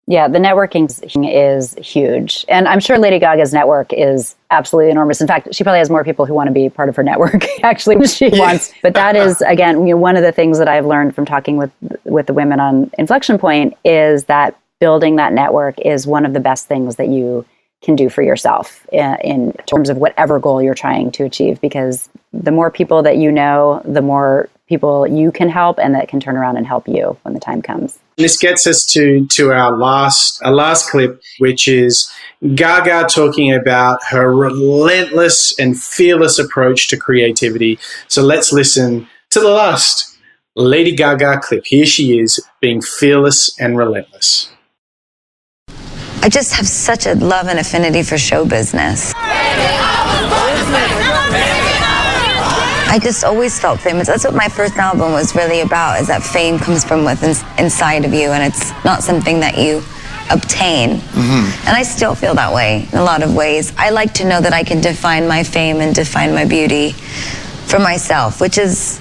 Yeah, the networking is huge. And I'm sure Lady Gaga's network is absolutely enormous. In fact, she probably has more people who want to be part of her network, actually, than she wants. But that is, again, one of the things that I've learned from talking with the women on Inflection Point is that building that network is one of the best things that you can do for yourself in terms of whatever goal you're trying to achieve. Because the more people that you know, the more people you can help and that can turn around and help you when the time comes.
This gets us to our last clip, which is Gaga talking about her relentless and fearless approach to creativity. So let's listen to the last Lady Gaga clip. Here she is, being fearless and relentless.
I just have such a love and affinity for show business. I just always felt famous. That's what my first album was really about, is that fame comes from within inside of you, and it's not something that you obtain. Mm-hmm. And I still feel that way in a lot of ways. I like to know that I can define my fame and define my beauty for myself, which is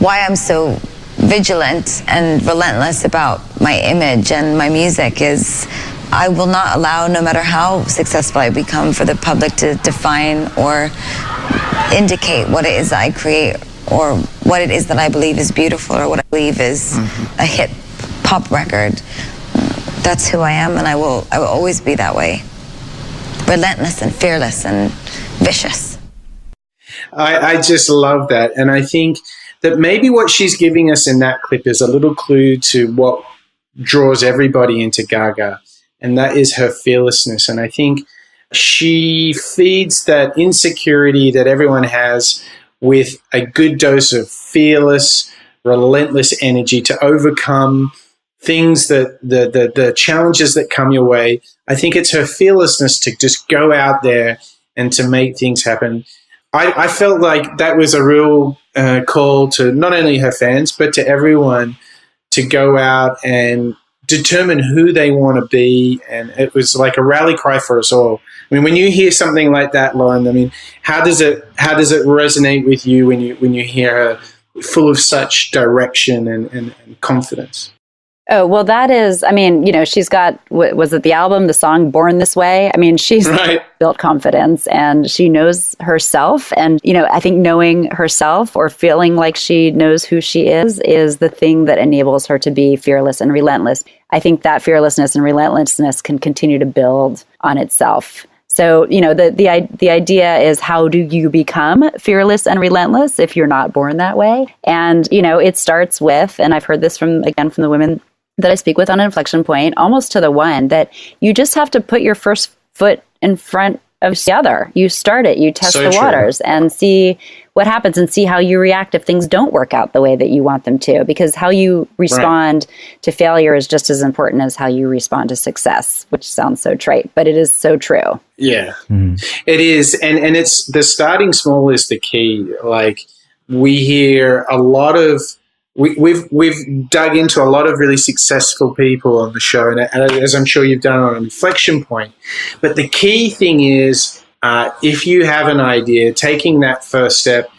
why I'm so vigilant and relentless about my image and my music. Is I will not allow, no matter how successful I become, for the public to define or indicate what it is that I create or what it is that I believe is beautiful or what I believe is a hit pop record. That's who I am, and I will always be that way. Relentless and fearless and vicious.
I just love that. And I think that maybe what she's giving us in that clip is a little clue to what draws everybody into Gaga, and that is her fearlessness. And I think she feeds that insecurity that everyone has with a good dose of fearless, relentless energy to overcome things that the challenges that come your way. I think it's her fearlessness to just go out there and to make things happen. I felt like that was a real call to not only her fans, but to everyone to go out and determine who they want to be. And it was like a rally cry for us all. I mean, when you hear something like that, Lauren, I mean, how does it resonate with you when you hear her full of such direction and confidence?
Oh, well, that is, I mean, she's got, was it the album, the song Born This Way? I mean, she's built confidence and she knows herself. And, I think knowing herself or feeling like she knows who she is the thing that enables her to be fearless and relentless. I think that fearlessness and relentlessness can continue to build on itself. So, the idea is, how do you become fearless and relentless if you're not born that way? And, it starts with, and I've heard this from the women that I speak with on Inflection Point, almost to the one, that you just have to put your first foot in front of the other. You start it, you test the waters and see what happens and see how you react if things don't work out the way that you want them to. Because how you respond to failure is just as important as how you respond to success, which sounds so trite, but it is so true.
Yeah, it is. And it's the starting small is the key. Like, we hear a lot of we've dug into a lot of really successful people on the show, and as I'm sure you've done on Inflection Point. But the key thing is, if you have an idea, taking that first step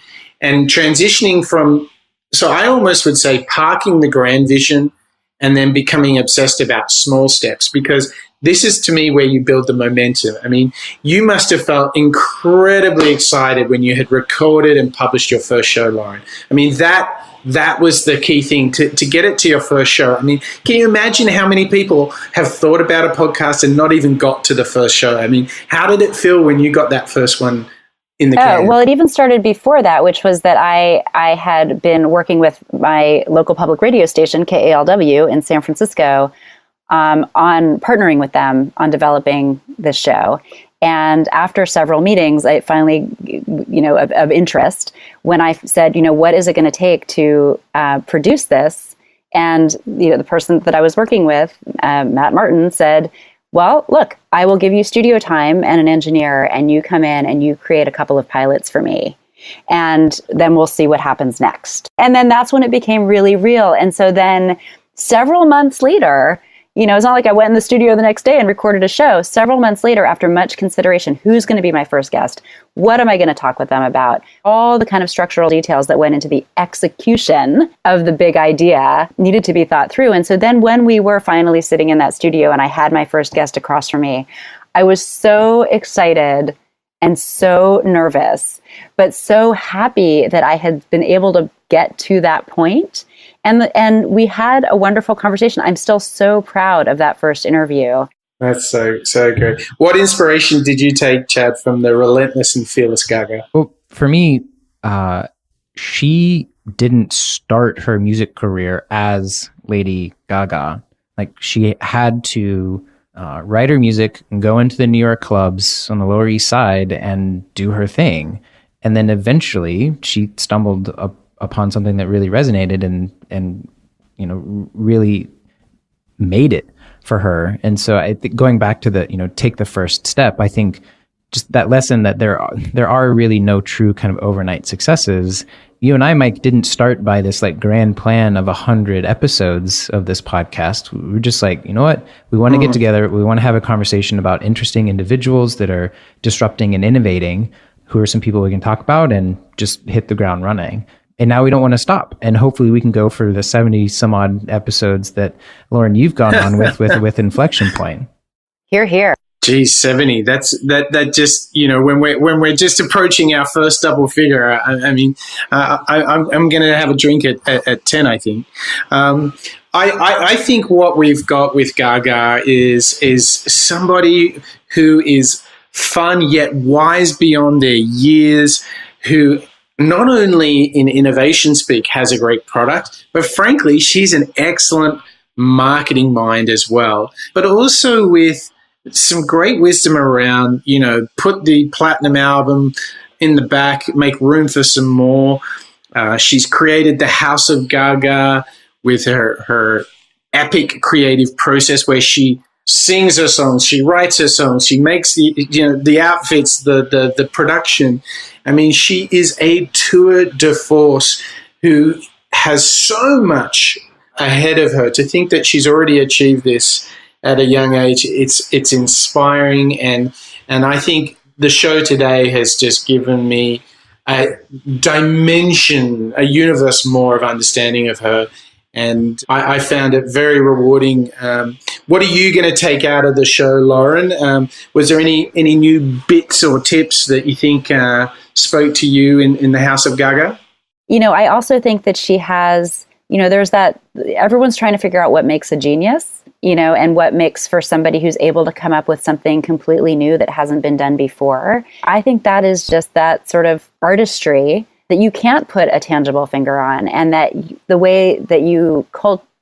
and transitioning from, so I almost would say parking the grand vision and then becoming obsessed about small steps, because this is, to me, where you build the momentum. I mean, you must have felt incredibly excited when you had recorded and published your first show, Lauren. I mean, that was the key thing, to get it to your first show. I mean, can you imagine how many people have thought about a podcast and not even got to the first show? I mean, how did it feel when you got that first one in the can?
Well, it even started before that, which was that I had been working with my local public radio station, KALW, in San Francisco, on partnering with them on developing this show. And after several meetings, I finally, of interest, when I said, what is it going to take to produce this? And, the person that I was working with, Matt Martin, said, well, look, I will give you studio time and an engineer, and you come in and you create a couple of pilots for me. And then we'll see what happens next. And then that's when it became really real. And so then several months later, it's not like I went in the studio the next day and recorded a show. Several months later, after much consideration, who's going to be my first guest? What am I going to talk with them about? All the kind of structural details that went into the execution of the big idea needed to be thought through. And so then when we were finally sitting in that studio and I had my first guest across from me, I was so excited and so nervous, but so happy that I had been able to get to that point. And we had a wonderful conversation. I'm still so proud of that first interview.
That's so great. What inspiration did you take, Chad, from the relentless and fearless Gaga?
Well, for me, she didn't start her music career as Lady Gaga. Like, she had to write her music and go into the New York clubs on the Lower East Side and do her thing. And then eventually she stumbled upon something that really resonated and really made it for her. And so I think, going back to the take the first step, I think just that lesson that there are really no true kind of overnight successes. You and I, Mike, didn't start by this like grand plan of 100 episodes of this podcast. We were just like, you know what, we want to get together, we want to have a conversation about interesting individuals that are disrupting and innovating. Who are some people we can talk about, and just hit the ground running. And now we don't want to stop. And hopefully we can go for the 70 some odd episodes that, Lauren, you've gone on with Inflection Point.
Hear, hear.
Geez, 70. That just, when we're just approaching our first double figure, I'm going to have a drink at 10, I think. I think what we've got with Gaga is somebody who is fun yet wise beyond their years, who not only in innovation speak has a great product, but frankly, she's an excellent marketing mind as well, but also with some great wisdom around, put the platinum album in the back, make room for some more. She's created the House of Gaga with her epic creative process where she sings her songs, she writes her songs, she makes the outfits, the production. I mean, she is a tour de force who has so much ahead of her. To think that she's already achieved this at a young age, it's inspiring, and I think the show today has just given me a dimension, a universe more of understanding of her. And I found it very rewarding. What are you going to take out of the show, Lauren? Was there any new bits or tips that you think spoke to you in the House of Gaga?
I also think that she has, there's that, everyone's trying to figure out what makes a genius, and what makes for somebody who's able to come up with something completely new that hasn't been done before. I think that is just that sort of artistry that you can't put a tangible finger on, and that the way that you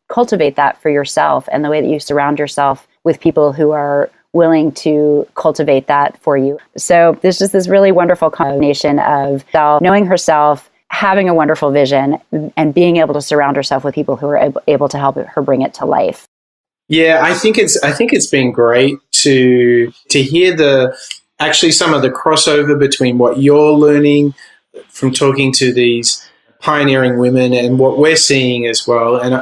cultivate that for yourself, and the way that you surround yourself with people who are willing to cultivate that for you. So there's just this really wonderful combination of knowing herself, having a wonderful vision, and being able to surround herself with people who are able to help her bring it to life.
Yeah, I think it's been great to hear some of the crossover between what you're learning from talking to these pioneering women and what we're seeing as well. And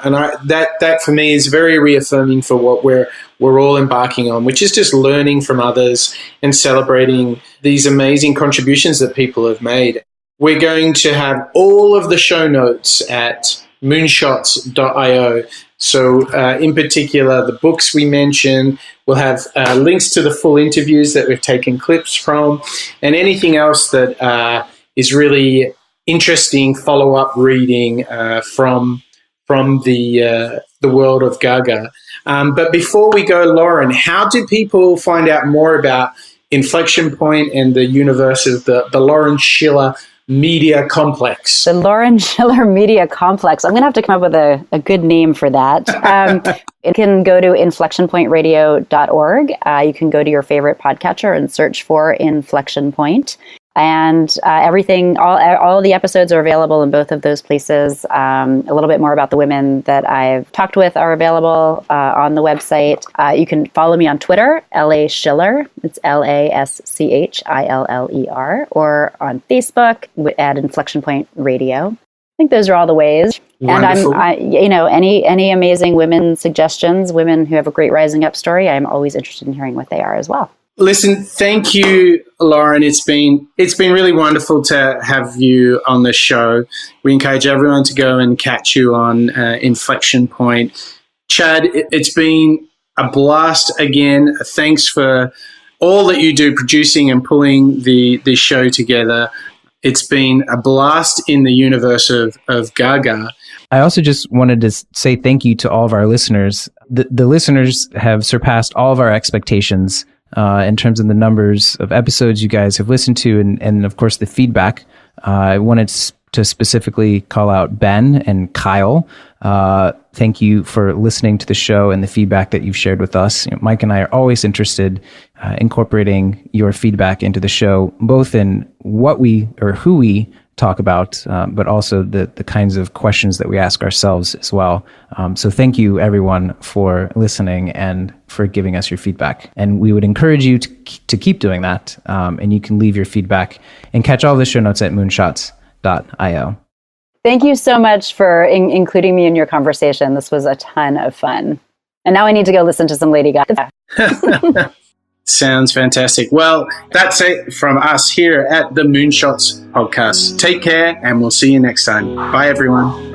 that for me is very reaffirming for what we're all embarking on, which is just learning from others and celebrating these amazing contributions that people have made. We're going to have all of the show notes at moonshots.io. So in particular, the books we mentioned, we'll have links to the full interviews that we've taken clips from, and anything else that is really interesting follow-up reading from the world of Gaga. But before we go, Lauren, how do people find out more about Inflection Point and the universe of the Lauren Schiller Media Complex? The
Lauren Schiller Media Complex. I'm going to have to come up with a good name for that. You can go to inflectionpointradio.org. You can go to your favorite podcatcher and search for Inflection Point. And everything, all the episodes are available in both of those places. A little bit more about the women that I've talked with are available on the website. You can follow me on Twitter, LA Schiller. It's LASCHILLER, or on Facebook at Inflection Point Radio. I think those are all the ways.
Wonderful.
And any amazing women suggestions, women who have a great rising up story, I'm always interested in hearing what they are as well.
Listen, thank you, Lauren. It's been really wonderful to have you on the show. We encourage everyone to go and catch you on Inflection Point. Chad, it's been a blast again. Thanks for all that you do, producing and pulling the show together. It's been a blast in the universe of Gaga.
I also just wanted to say thank you to all of our listeners. The listeners have surpassed all of our expectations in terms of the numbers of episodes you guys have listened to and of course, the feedback. I wanted to specifically call out Ben and Kyle. Thank you for listening to the show and the feedback that you've shared with us. Mike and I are always interested incorporating your feedback into the show, both in what we or who we talk about, but also the kinds of questions that we ask ourselves as well. So thank you, everyone, for listening and for giving us your feedback. And we would encourage you to keep doing that. And you can leave your feedback and catch all the show notes at moonshots.io.
Thank you so much for including me in your conversation. This was a ton of fun. And now I need to go listen to some Lady Gaga.
Sounds fantastic. Well, that's it from us here at the Moonshots Podcast. Take care, and we'll see you next time. Bye, everyone.